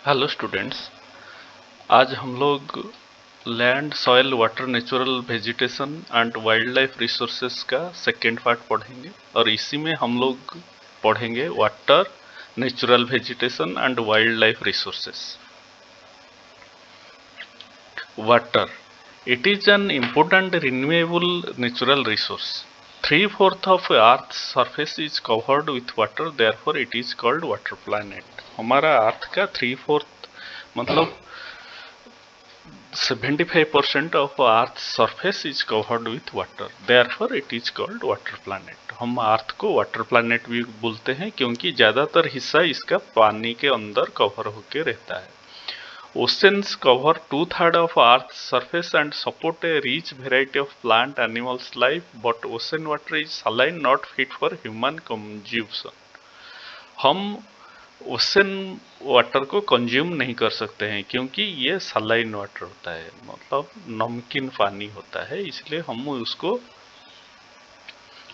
Hello students. आज हम लोग land soil water natural vegetation and wild life resources का सेकेंड पार्ट पढ़ेंगे और इसी में हम लोग पढ़ेंगे water natural vegetation and wild life resources. Water, it is an important renewable natural resource. 3/4 of Earth's surface is covered with water, therefore it is called water planet. हमारा अर्थ का 3/4 मतलब 75% of Earth's surface is covered with water, therefore it is called water planet. हम अर्थ को water planet भी बोलते हैं क्योंकि ज़्यादातर हिस्सा इसका पानी के अंदर कवर होके रहता है। Oceans cover 2/3 of Earth's surface and support a rich variety of plant animals life, but ocean water is saline, not fit for human consumption. हम ओशन वाटर को कंज्यूम नहीं कर सकते हैं क्योंकि ये सलाइन वाटर होता है, मतलब नमकीन पानी होता है, इसलिए हम उसको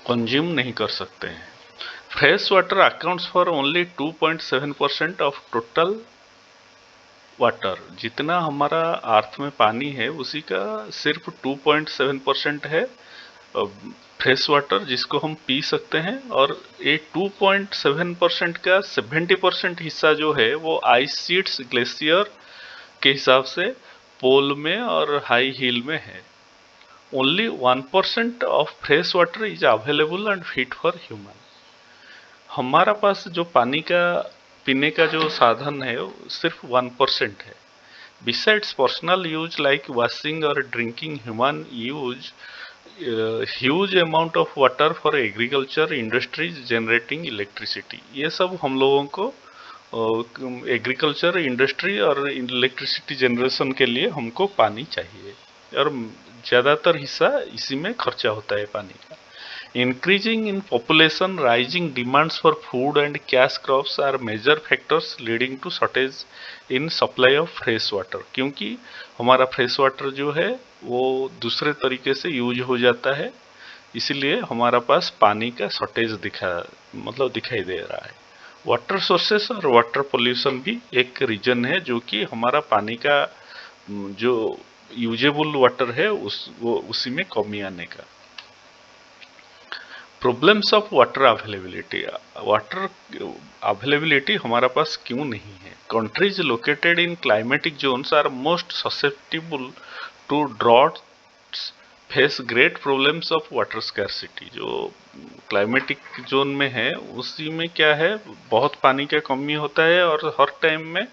कंज्यूम नहीं कर सकते हैं। Fresh water accounts for only 2.7% of total water. जितना हमारा अर्थ में पानी है उसी का सिर्फ 2.7% है फ्रेश वाटर जिसको हम पी सकते हैं, और ये 2.7% का 70% हिस्सा जो है वो आइस शीट्स ग्लेशियर के हिसाब से पोल में और हाई हिल में है। Only 1% of fresh water is available and fit for human. हमारा पास जो पानी का पीने का जो साधन है वो सिर्फ 1% है। Besides personal use like washing or drinking, human use huge amount of water for agriculture industries generating electricity. ये सब हम लोगों को एग्रीकल्चर इंडस्ट्री और इलेक्ट्रिसिटी जनरेशन के लिए हमको पानी चाहिए, और ज़्यादातर हिस्सा इसी में खर्चा होता है पानी का। Increasing in population, rising demands for food and cash crops are major factors leading to shortage in supply of fresh water. क्योंकि हमारा फ्रेश वाटर जो है वो दूसरे तरीके से यूज हो जाता है, इसीलिए हमारा पास पानी का शॉर्टेज दिखाई दे रहा है। वाटर सोर्सेस और वाटर पोल्यूशन भी एक रीजन है जो कि हमारा पानी का जो यूजेबल वाटर है उसी में कमी आने का। प्रॉब्लम्स ऑफ वाटर अवेलेबिलिटी हमारा पास क्यों नहीं है? Countries located in climatic zones are most susceptible to droughts, face great problems of water scarcity. जो क्लाइमेटिक जोन में है उसी में क्या है, बहुत पानी का कमी होता है और हर टाइम में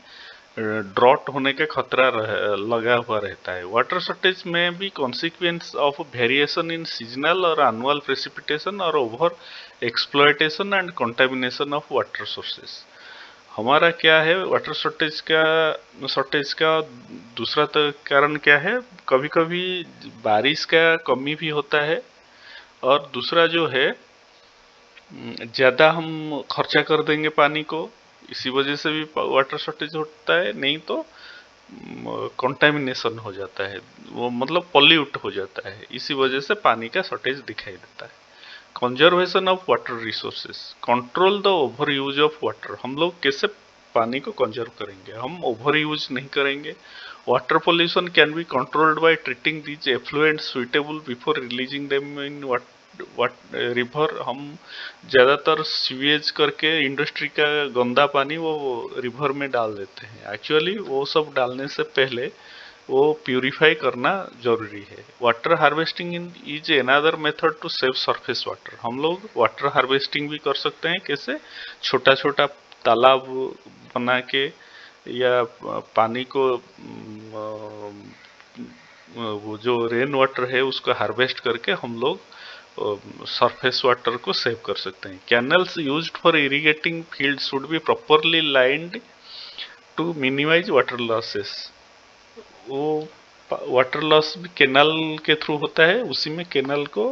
ड्रॉट होने का खतरा लगा हुआ रहता है। वाटर शॉर्टेज में भी consequence of variation in seasonal और एनुअल प्रेसिपिटेशन और over exploitation and contamination of water sources. हमारा क्या है, वाटर शॉर्टेज का दूसरा कारण क्या है, कभी कभी बारिश का कमी भी होता है, और दूसरा जो है ज़्यादा हम खर्चा कर देंगे पानी को, इसी वजह से भी वाटर शॉर्टेज होता है। नहीं तो कंटामिनेशन हो जाता है, वो मतलब पॉल्यूट हो जाता है, इसी वजह से पानी का शॉर्टेज दिखाई देता है। Conservation of water resources, control the over use of water. हम लोग कैसे पानी को कंजर्व करेंगे? हम ओवर यूज नहीं करेंगे। Water pollution can be controlled by treating these effluents suitable before releasing them in river. हम ज़्यादातर सीवेज करके इंडस्ट्री का गंदा पानी वो रिवर में डाल देते हैं। एक्चुअली वो सब डालने से पहले वो प्यूरिफाई करना जरूरी है। Water harvesting is another method to save surface water. हम लोग वाटर हार्वेस्टिंग भी कर सकते हैं। कैसे? छोटा छोटा तालाब बना के या पानी को वो जो रेन वाटर है उसको हार्वेस्ट करके हम लोग सरफेस वाटर को सेव कर सकते हैं। Canals used for irrigating field should be properly lined to minimise water losses. वो वाटर लॉस भी कैनल के थ्रू होता है, उसी में कैनल को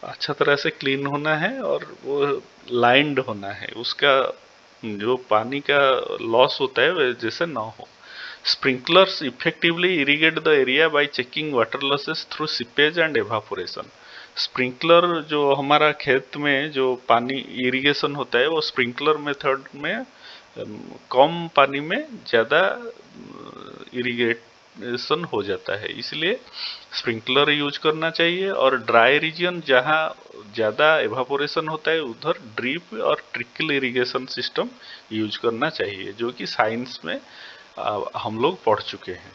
अच्छा तरह से क्लीन होना है और वो लाइंड होना है, उसका जो पानी का लॉस होता है जैसे ना हो। Sprinklers effectively irrigate the area bye checking water losses through seepage and evaporation. Sprinkler जो हमारा खेत में जो पानी इरिगेशन होता है वो स्प्रिंकलर मेथड में कम पानी में ज़्यादा इरिगेशन हो जाता है, इसलिए स्प्रिंकलर यूज करना चाहिए। और ड्राई रीजन जहाँ ज़्यादा एवापोरेशन होता है उधर ड्रिप और ट्रिकल इरिगेशन सिस्टम यूज करना चाहिए, जो कि साइंस में हम लोग पढ़ चुके हैं।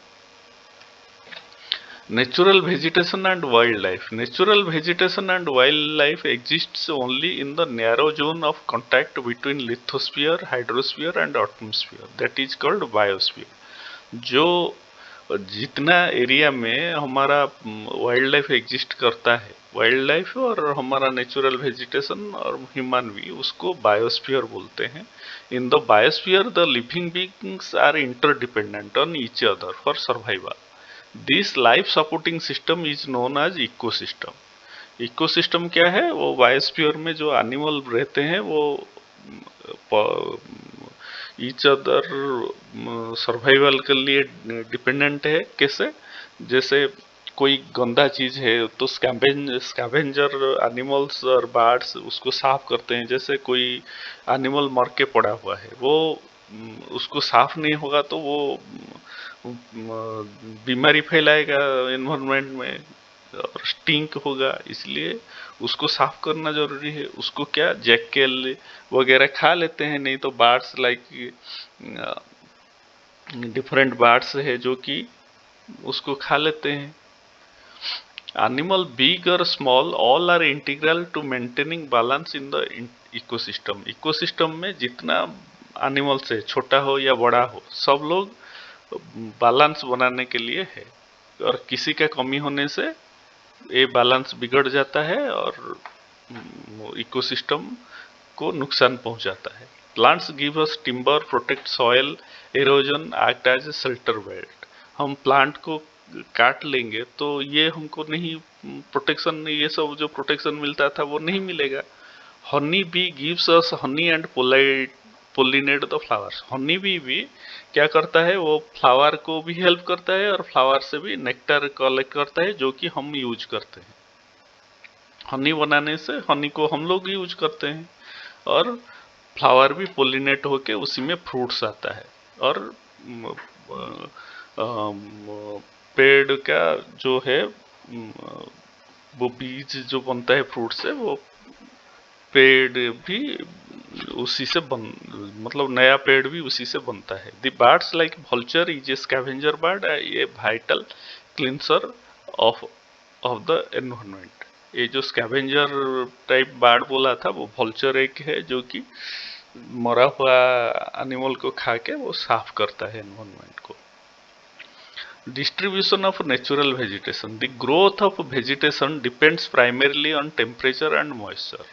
Natural vegetation and wildlife. Natural vegetation and wildlife exists only in the narrow zone of contact between lithosphere, hydrosphere and atmosphere. That is called biosphere. जो जितना एरिया में हमारा वाइल्ड लाइफ एग्जिस्ट करता है, वाइल्ड लाइफ और हमारा natural vegetation और human भी, उसको बायोस्फीयर बोलते हैं। In the biosphere the living beings are interdependent on each other for survival. This life supporting system is known as ecosystem. Ecosystem क्या है? वो बायोस्फीयर में जो एनिमल रहते हैं वो ईच अदर सर्वाइवल के लिए डिपेंडेंट है। कैसे? जैसे कोई गंदा चीज है तो स्कैवेंजर एनिमल्स और बर्ड्स उसको साफ करते हैं। जैसे कोई एनिमल मर के पड़ा हुआ है, वो उसको साफ नहीं होगा तो वो बीमारी फैलाएगा एनवायरनमेंट में और स्टिंक होगा, इसलिए उसको साफ करना जरूरी है। उसको क्या जैकल वगैरह खा लेते हैं, नहीं तो बर्ड्स लाइक डिफरेंट बर्ड्स है जो कि उसको खा लेते हैं। एनिमल बिग और small all are integral to maintaining balance in the ecosystem. Ecosystem में जितना एनिमल्स है, छोटा हो या बड़ा हो, सब लोग बैलेंस बनाने के लिए है। और किसी का कमी होने से ये बैलेंस बिगड़ जाता है और इकोसिस्टम को नुकसान पहुंचाता है। Plants give us timber, protect soil, erosion, act as a shelter belt. हम प्लांट को काट लेंगे तो ये हमको नहीं प्रोटेक्शन, ये सब जो प्रोटेक्शन मिलता था वो नहीं मिलेगा। Honey bee gives us honey and pollinate the flowers. Honey bee भी क्या करता है? वो फ्लावर को भी हेल्प करता है और फ्लावर से भी नेक्टर कलेक्ट करता है, जो कि हम यूज करते हैं। हनी बनाने से हनी को हम लोग यूज करते हैं और फ्लावर भी पोलिनेट होके उसी में फ्रूट्स आता है। और पेड़ का जो है वो बीज जो बनता है फ्रूट से, वो पेड़ भी उसी से मतलब नया पेड़ भी उसी से बनता है। The birds like vulture is a scavenger bird, ये vital cleanser of the environment. ये जो स्कैवेंजर टाइप बर्ड बोला था, वो वल्चर एक है जो कि मरा हुआ एनिमल को खा के वो साफ करता है एनवायरनमेंट को। Distribution of natural vegetation. The growth of vegetation depends primarily on temperature and moisture.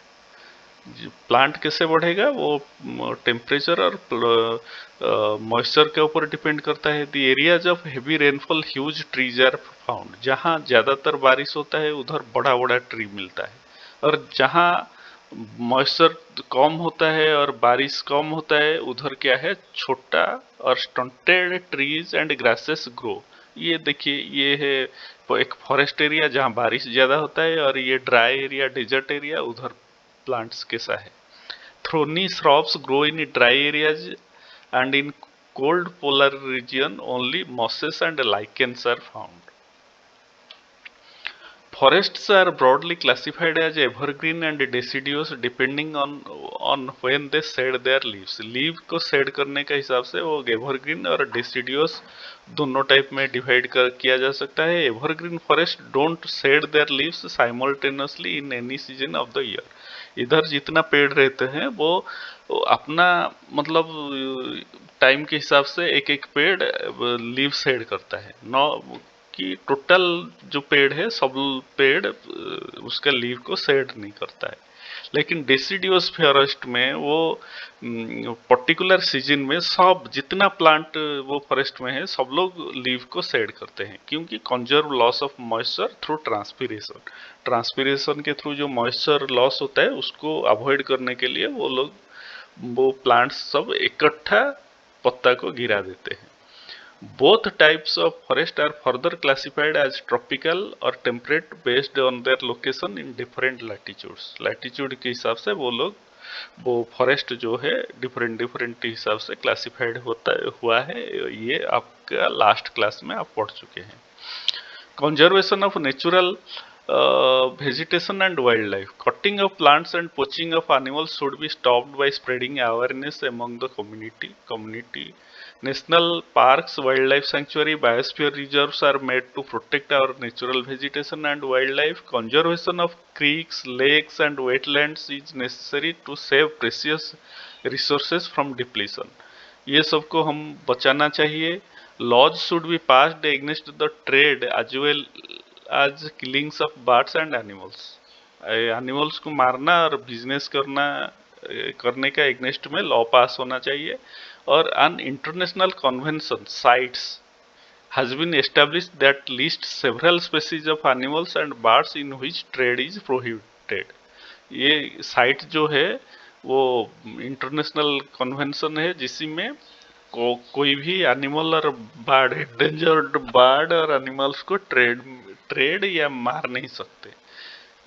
Plant कैसे बढ़ेगा? वो टेम्परेचर और मॉइस्चर के ऊपर डिपेंड करता है। The areas of heavy rainfall huge trees are found. जहाँ ज्यादातर बारिश होता है उधर बड़ा बड़ा ट्री मिलता है, और जहाँ मॉइस्चर कम होता है और बारिश कम होता है उधर क्या है? छोटा और stunted trees and grasses grow. ये देखिए, ये है एक फॉरेस्ट एरिया जहाँ बारिश ज्यादा होता है, और ये ड्राई एरिया डेजर्ट एरिया, उधर प्लांट्स कैसा है? Thorny shrubs grow in dry areas and in cold polar region only mosses and lichens are found. Forests are broadly classified as evergreen and deciduous depending on when they shed their leaves. Leave को shade करने के हिसाब से वो evergreen और deciduous दोनों type में divide किया जा सकता है। Evergreen forest don't shade there leaves simultaneously in any season of the year. इधर जितना पेड़ रहते हैं वो अपना मतलब टाइम के हिसाब से एक एक पेड़ लीव शेड करता है। नौ कि टोटल जो पेड़ है सब पेड़ उसका लीव को शेड नहीं करता है। लेकिन डेसिडियस फॉरेस्ट में वो पर्टिकुलर सीजन में सब जितना प्लांट वो फॉरेस्ट में है सब लोग लीव को शेड करते हैं, क्योंकि conserve loss of moisture through transpiration. Transpiration के थ्रू जो मॉइस्चर लॉस होता है उसको अवॉइड करने के लिए वो लोग वो प्लांट्स सब इकट्ठा पत्ता को गिरा देते हैं। Both types of forest are further classified as tropical or temperate based on their location in different latitudes. Latitude के हिसाब से वो लोग वो फॉरेस्ट जो है डिफरेंट डिफरेंट हिसाब से क्लासिफाइड होता हुआ है, ये आपका लास्ट क्लास में आप पढ़ चुके हैं। Conservation of natural vegetation and wildlife. Cutting of plants and poaching of animals should be stopped by spreading awareness among the community. National parks, wildlife sanctuary, biosphere reserves are made to protect our natural vegetation and wildlife. Conservation of creeks, lakes and wetlands is necessary to save precious resources from depletion. ये सबको हम बचाना चाहिए। Laws should be passed against the trade as well as killings of birds and animals. Animals को मारना और business करने का एग्नेस्ट में लॉ पास होना चाहिए। और an international convention sites has been established that list several species of animals and birds in which trade is prohibited. ये साइट जो है वो इंटरनेशनल कन्वेंशन है जिसमें कोई भी एनिमल और बर्ड, एंडेंजर्ड बर्ड और एनिमल्स को ट्रेड या मार नहीं सकते।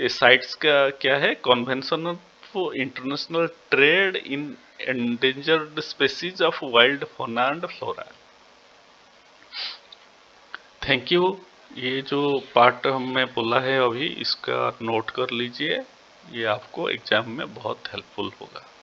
ये साइट्स का क्या है? Convention of international trade in endangered species of wild fauna and flora. Thank you. ये जो पार्ट हमने बोला है अभी, इसका नोट कर लीजिए, ये आपको एग्जाम में बहुत हेल्पफुल होगा।